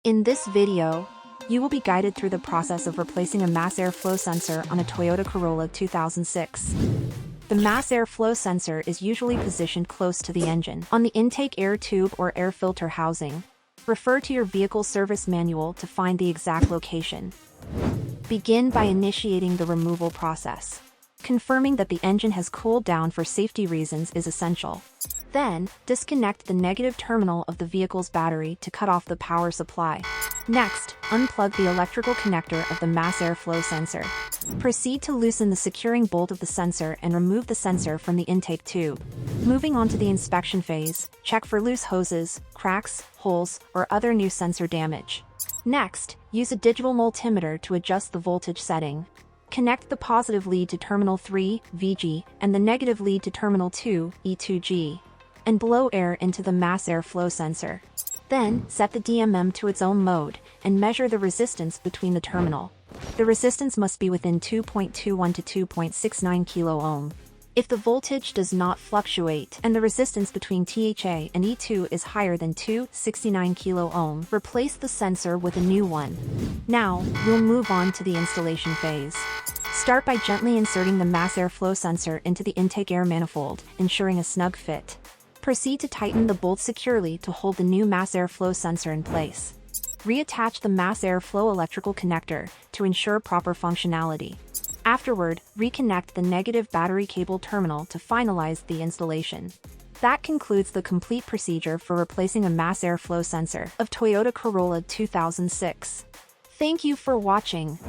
In this video, you will be guided through the process of replacing a mass airflow sensor on a Toyota Corolla 2006. The mass airflow sensor is usually positioned close to the engine, on the intake air tube or air filter housing. Refer to your vehicle service manual to find the exact location. Begin by initiating the removal process. Confirming that the engine has cooled down for safety reasons is essential. Then, disconnect the negative terminal of the vehicle's battery to cut off the power supply. Next, unplug the electrical connector of the mass airflow sensor. Proceed to loosen the securing bolt of the sensor and remove the sensor from the intake tube. Moving on to the inspection phase, check for loose hoses, cracks, holes, or other new sensor damage. Next, use a digital multimeter to adjust the voltage setting. Connect the positive lead to terminal 3, VG, and the negative lead to terminal 2, E2G, and blow air into the mass airflow sensor. Then, set the DMM to its own mode, and measure the resistance between the terminal. The resistance must be within 2.21 to 2.69 kilo-ohm. If the voltage does not fluctuate and the resistance between THA and E2 is higher than 2.69 kilo-ohm, replace the sensor with a new one. Now, we'll move on to the installation phase. Start by gently inserting the mass airflow sensor into the intake air manifold, ensuring a snug fit. Proceed to tighten the bolt securely to hold the new mass airflow sensor in place. Reattach the mass airflow electrical connector to ensure proper functionality. Afterward, reconnect the negative battery cable terminal to finalize the installation. That concludes the complete procedure for replacing a mass airflow sensor of Toyota Corolla 2006. Thank you for watching.